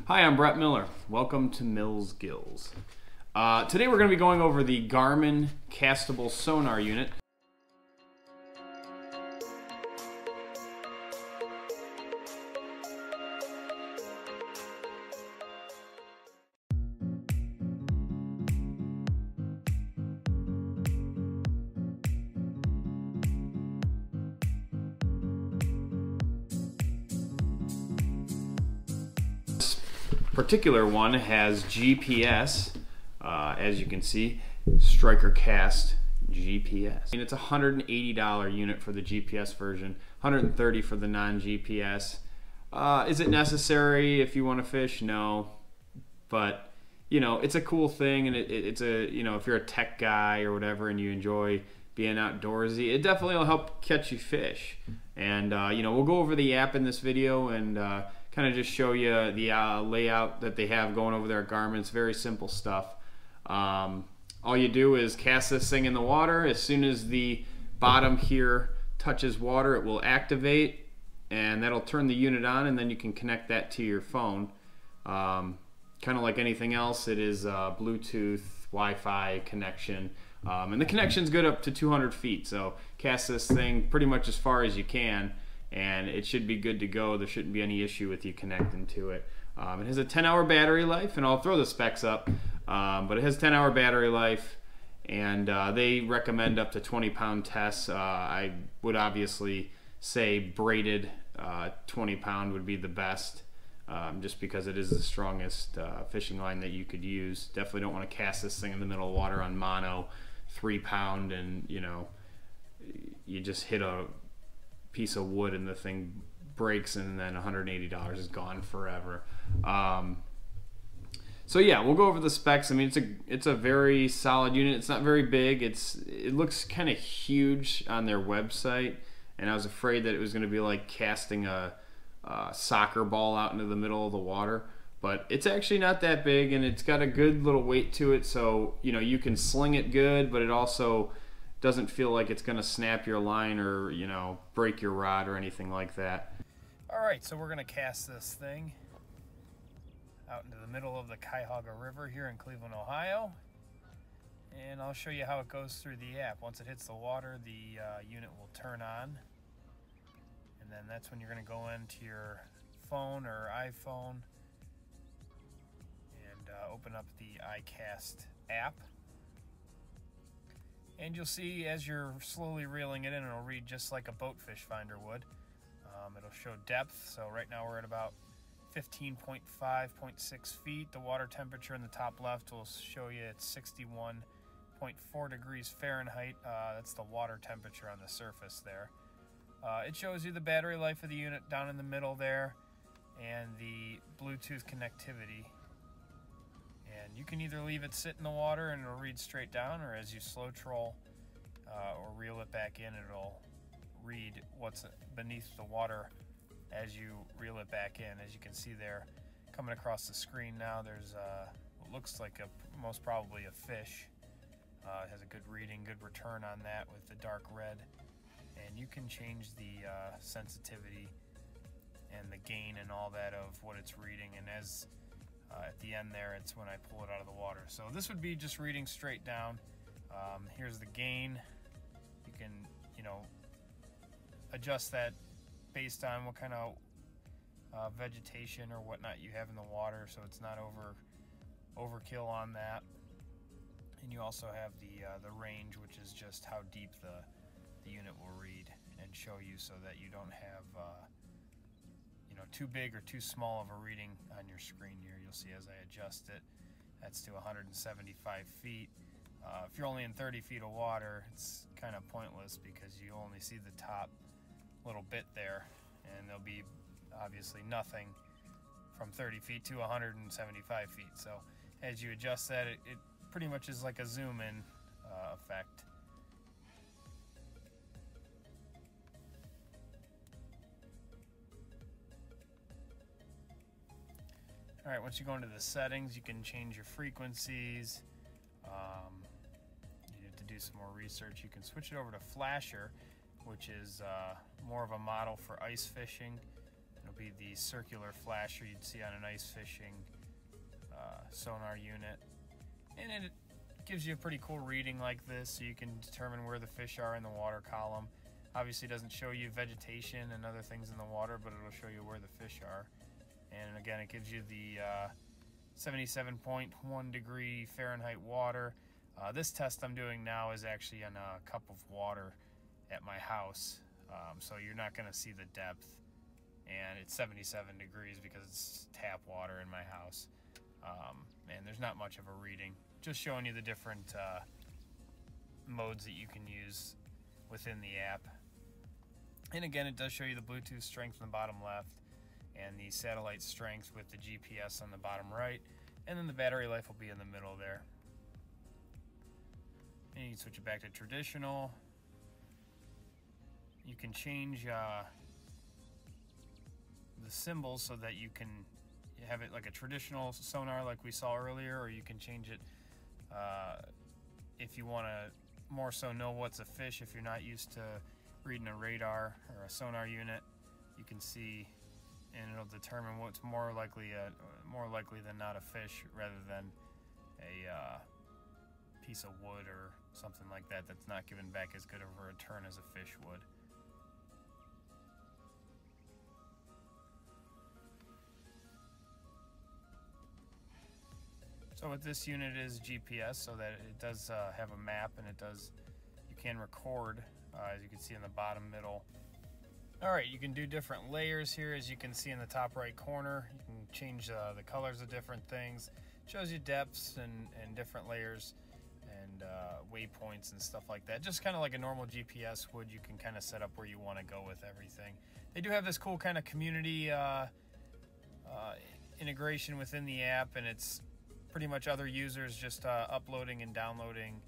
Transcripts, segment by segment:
Hi, I'm Brett Miller. Welcome to Mills Gills. Today we're going to be going over the Garmin castable sonar unit. Particular one has GPS, as you can see, Striker Cast GPS. And it's a $180 unit for the GPS version, $130 for the non-GPS. Is it necessary if you want to fish? No, but you know, it's a cool thing, and it's a, you know, if you're a tech guy or whatever and you enjoy being outdoorsy, it definitely will help catch you fish. And you know, we'll go over the app in this video and kind of just show you the layout that they have going over there at Garmin. It's very simple stuff. All you do is cast this thing in the water. As soon as the bottom here touches water, it will activate, and that'll turn the unit on, and then you can connect that to your phone. Kind of like anything else, it is Bluetooth, Wi-Fi connection, and the connection's good up to 200 feet. So cast this thing pretty much as far as you can, and it should be good to go. There shouldn't be any issue with you connecting to it. It has a 10-hour battery life, and I'll throw the specs up, but it has 10-hour battery life, and they recommend up to 20-pound tests. I would obviously say braided 20-pound would be the best, just because it is the strongest fishing line that you could use. Definitely don't want to cast this thing in the middle of water on mono 3-pound, and you know, you just hit a piece of wood and the thing breaks, and then $180 is gone forever. So yeah, we'll go over the specs. I mean, it's a very solid unit. It's not very big. It looks kind of huge on their website, and I was afraid that it was going to be like casting a soccer ball out into the middle of the water, but it's actually not that big, and it's got a good little weight to it, so you know, you can sling it good, but it also doesn't feel like it's going to snap your line or, you know, break your rod or anything like that. Alright, so we're going to cast this thing out into the middle of the Cuyahoga River here in Cleveland, Ohio. And I'll show you how it goes through the app. Once it hits the water, the unit will turn on. And then that's when you're going to go into your phone or iPhone and open up the iCast app. And you'll see as you're slowly reeling it in, it'll read just like a boat fish finder would. It'll show depth, so right now we're at about 15.5, 0.6 feet. The water temperature in the top left will show you it's 61.4 degrees Fahrenheit. That's the water temperature on the surface there. It shows you the battery life of the unit down in the middle there, and the Bluetooth connectivity. And you can either leave it sit in the water and it'll read straight down, or as you slow troll or reel it back in, it'll read what's beneath the water as you reel it back in. As you can see there, coming across the screen now, there's what looks like most probably a fish. It has a good reading, good return on that with the dark red, and you can change the sensitivity and the gain and all that of what it's reading. And as at the end there, it's when I pull it out of the water. So this would be just reading straight down. Here's the gain. You can, you know, adjust that based on what kind of vegetation or whatnot you have in the water, so it's not overkill on that. And you also have the range, which is just how deep the unit will read and show you, so that you don't have you know, too big or too small of a reading on your screen here. You'll see as I adjust it, that's to 175 feet. If you're only in 30 feet of water, it's kind of pointless because you only see the top little bit there, and there'll be obviously nothing from 30 feet to 175 feet. So as you adjust that, it pretty much is like a zoom in effect. Alright, once you go into the settings, you can change your frequencies. You need to do some more research. You can switch it over to Flasher, which is more of a model for ice fishing. It'll be the circular flasher you'd see on an ice fishing sonar unit. And it gives you a pretty cool reading like this, so you can determine where the fish are in the water column. Obviously it doesn't show you vegetation and other things in the water, but it'll show you where the fish are. And again, it gives you the 77.1 degree Fahrenheit water. This test I'm doing now is actually on a cup of water at my house, so you're not going to see the depth, and it's 77 degrees because it's tap water in my house, and there's not much of a reading. Just showing you the different modes that you can use within the app. And again, it does show you the Bluetooth strength in the bottom left and the satellite strength with the GPS on the bottom right, and then the battery life will be in the middle there. And you can switch it back to traditional. You can change the symbols so that you can have it like a traditional sonar like we saw earlier, or you can change it if you want to more so know what's a fish. If you're not used to reading a radar or a sonar unit, you can see, and it'll determine what's more likely than not a fish rather than a piece of wood or something like that that's not giving back as good of a return as a fish would. So what this unit is GPS, so that it does have a map, and you can record, as you can see in the bottom middle. Alright, you can do different layers here, as you can see in the top right corner. You can change the colors of different things. It shows you depths and different layers and waypoints and stuff like that. Just kind of like a normal GPS would. You can kind of set up where you want to go with everything. They do have this cool kind of community integration within the app, and it's pretty much other users just uploading and downloading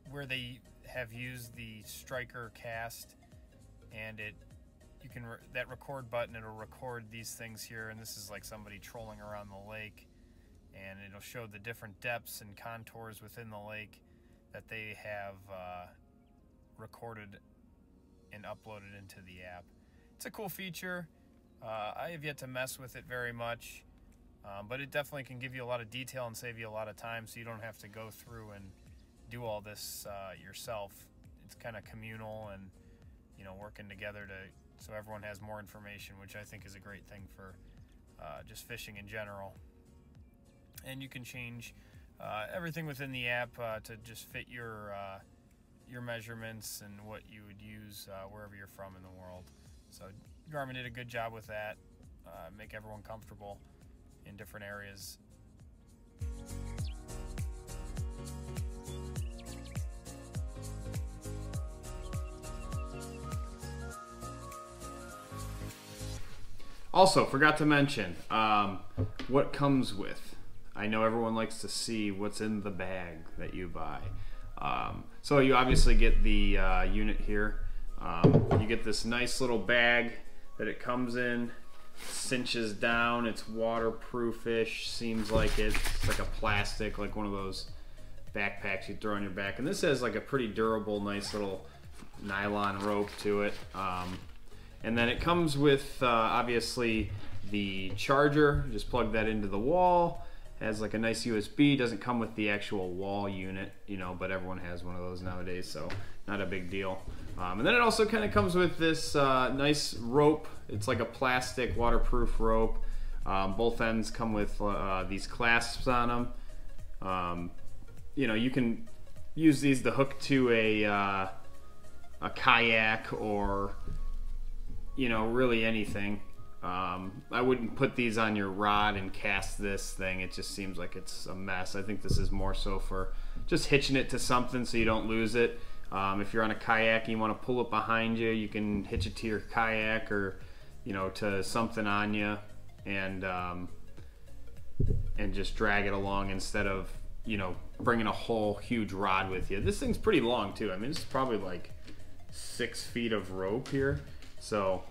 where they have used the Striker Cast, and that record button, it'll record these things here, and this is like somebody trolling around the lake, and it'll show the different depths and contours within the lake that they have recorded and uploaded into the app. It's a cool feature. I have yet to mess with it very much. But it definitely can give you a lot of detail and save you a lot of time, so you don't have to go through and do all this yourself. It's kind of communal and, you know, working together so everyone has more information, which I think is a great thing for just fishing in general. And you can change everything within the app to just fit your measurements and what you would use wherever you're from in the world. So Garmin did a good job with that, make everyone comfortable in different areas. Also, forgot to mention what comes with. I know everyone likes to see what's in the bag that you buy. So you obviously get the unit here. You get this nice little bag that it comes in. Cinches down, it's waterproofish, seems like it's like a plastic, like one of those backpacks you throw on your back, and this has like a pretty durable, nice little nylon rope to it. And then it comes with obviously the charger. Just plug that into the wall. Has like a nice USB. Doesn't come with the actual wall unit, you know, but everyone has one of those nowadays, so not a big deal. And then it also kind of comes with this nice rope. It's like a plastic waterproof rope. Both ends come with these clasps on them. You know, you can use these to hook to a kayak or, you know, really anything. I wouldn't put these on your rod and cast this thing. It just seems like it's a mess. I think this is more so for just hitching it to something so you don't lose it. If you're on a kayak and you want to pull it behind you, you can hitch it to your kayak or, you know, to something on you, and just drag it along instead of, you know, bringing a whole huge rod with you. This thing's pretty long too. I mean, it's probably like 6 feet of rope here, so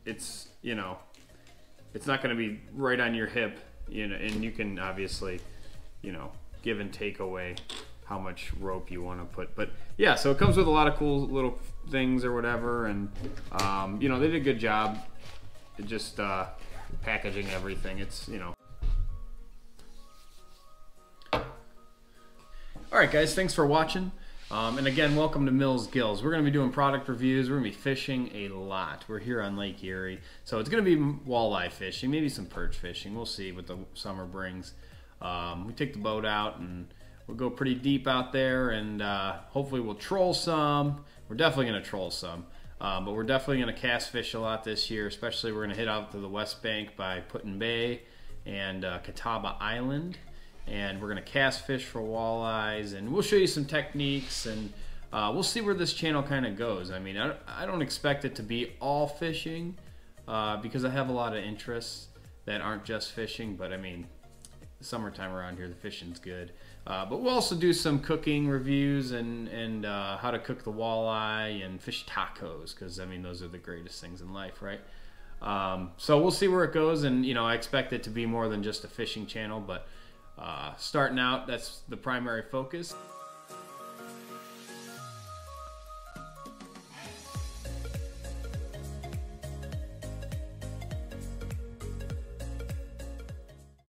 it's, you know, it's not going to be right on your hip, you know, and you can obviously, you know, give and take away how much rope you want to put. But yeah, so it comes with a lot of cool little things or whatever, and you know, they did a good job just packaging everything. It's, you know. All right, guys, thanks for watching. And again, welcome to Mills Gills. We're going to be doing product reviews. We're going to be fishing a lot. We're here on Lake Erie. So it's going to be walleye fishing, maybe some perch fishing. We'll see what the summer brings. We take the boat out and we'll go pretty deep out there, and hopefully we'll troll some. We're definitely going to troll some. But we're definitely going to cast fish a lot this year, especially we're going to hit out to the West Bank by Put-in Bay and Catawba Island. And we're going to cast fish for walleyes, and we'll show you some techniques, and we'll see where this channel kind of goes. I mean, I don't expect it to be all fishing because I have a lot of interests that aren't just fishing, but I mean, summertime around here, the fishing's good. But we'll also do some cooking reviews and how to cook the walleye and fish tacos, because I mean, those are the greatest things in life, right? So we'll see where it goes, and you know, I expect it to be more than just a fishing channel, but starting out, that's the primary focus.